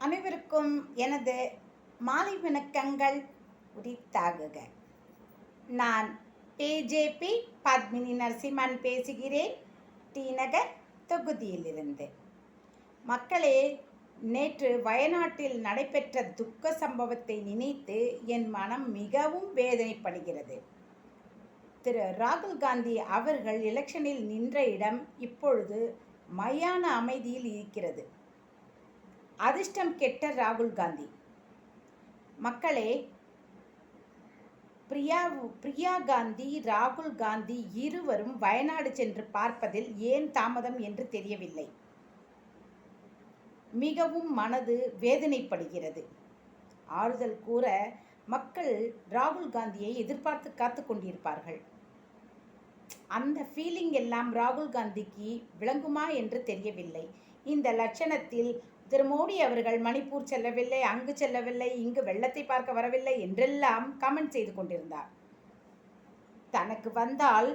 அனைவருக்கும் எனது மாலை வணக்கங்கள் உரித்தாகுக. நான் ஏஜேபி பத்மினி நரசிம்மன் பேசுகிறேன், டி நகர் தொகுதியிலிருந்து. மக்களே, நேற்று வயநாட்டில் நடைபெற்ற துக்க சம்பவத்தை நினைத்து என் மனம் மிகவும் வேதனைப்படுகிறது. திரு ராகுல் காந்தி அவர்கள் எலெக்ஷனில் நின்ற இடம் இப்பொழுது மயான அமைதியில் இருக்கிறது. அதிர்ஷ்டம் கெட்ட ராகுல் காந்தி. மக்களே, பிரியா காந்தி, ராகுல் காந்தி இருவரும் வயநாடு சென்று பார்ப்பதில் ஏன் தாமதம் என்று தெரியவில்லை. மிகவும் மனது வேதனைப்படுகிறது. ஆறுதல் கூற மக்கள் ராகுல் காந்தியை எதிர்பார்த்து காத்து கொண்டிருப்பார்கள். அந்த ஃபீலிங் எல்லாம் ராகுல் காந்திக்கு விளங்குமா என்று தெரியவில்லை. இந்த லட்சணத்தில் திரு மோடி அவர்கள் மணிப்பூர் செல்லவில்லை, அங்கு செல்லவில்லை, இங்கு வெள்ளத்தை பார்க்க வரவில்லை என்றெல்லாம் கமெண்ட் செய்து கொண்டிருந்தார். தனக்கு வந்தால்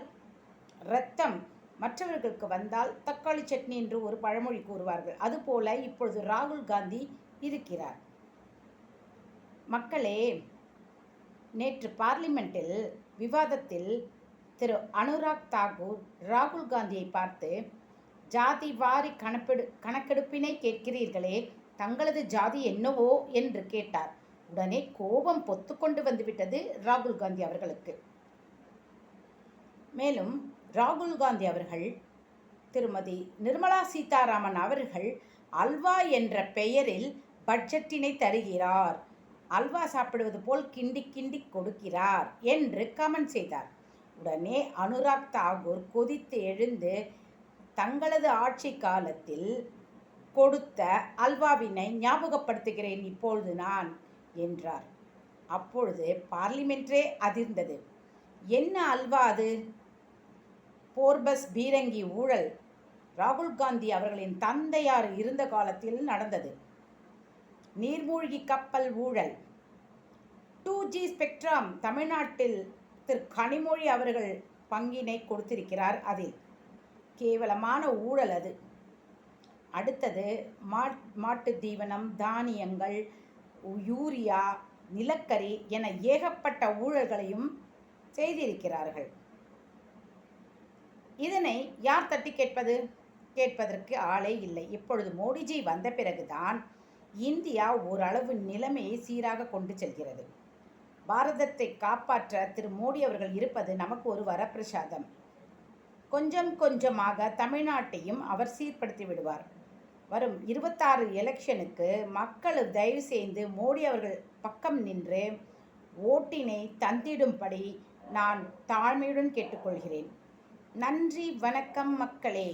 இரத்தம், மற்றவர்களுக்கு வந்தால் தக்காளி சட்னி என்று ஒரு பழமொழி கூறுவார்கள். அதுபோல இப்பொழுது ராகுல் காந்தி இருக்கிறார். மக்களே, நேற்று பார்லிமெண்டில் விவாதத்தில் திரு அனுராக் தாக்கூர் ராகுல் காந்தியை பார்த்து, ஜாதி வாரி கணக்கெடுப்பினை கேட்கிறீர்களே, தங்களது ஜாதி என்னவோ என்று கேட்டார். உடனே கோபம் பொத்துக்கொண்டு வந்துவிட்டது ராகுல் காந்தி அவர்களுக்கு. மேலும் ராகுல் காந்தி அவர்கள் திருமதி நிர்மலா சீதாராமன் அவர்கள் அல்வா என்ற பெயரில் பட்ஜெட்டினை தருகிறார், அல்வா சாப்பிடுவது போல் கிண்டி கிண்டி கொடுக்கிறார் என்று கமெண்ட் செய்தார். உடனே அனுராக் தாக்கூர் கொதித்து எழுந்து, தங்களது ஆட்சி காலத்தில் கொடுத்த அல்வாவினை ஞாபகப்படுத்துகிறேன் இப்பொழுது நான் என்றார். அப்பொழுது பார்லிமெண்டே அதிர்ந்தது. என்ன அல்வா அது? போர்பஸ் பீரங்கி ஊழல் ராகுல் காந்தி அவர்களின் தந்தையார் இருந்த காலத்தில் நடந்தது. நீர்மூழ்கி கப்பல் ஊழல், 2G ஸ்பெக்ட்ரம் தமிழ்நாட்டில் திரு கனிமொழி அவர்கள் பங்கினை கொடுத்திருக்கிறார். அதில் கேவலமான ஊழல் அது. அடுத்தது மாட்டு தீவனம், தானியங்கள், யூரியா, நிலக்கரி என ஏகப்பட்ட ஊழல்களையும் செய்திருக்கிறார்கள். இதனை யார் தட்டி கேட்பதற்கு ஆளே இல்லை. இப்பொழுது மோடிஜி வந்த பிறகுதான் இந்தியா ஓரளவு நிலைமையை சீராக கொண்டு செல்கிறது. பாரதத்தை காப்பாற்ற திரு மோடி அவர்கள் இருப்பது நமக்கு ஒரு வரப்பிரசாதம். கொஞ்சம் கொஞ்சமாக தமிழ்நாட்டையும் அவர் சீர்படுத்தி விடுவார். வரும் 26 எலெக்ஷனுக்கு மக்கள் தயவு செய்து மோடி அவர்கள் பக்கம் நின்று ஓட்டினை தந்திடும்படி நான் தாழ்மையுடன் கேட்டுக்கொள்கிறேன். நன்றி, வணக்கம் மக்களே.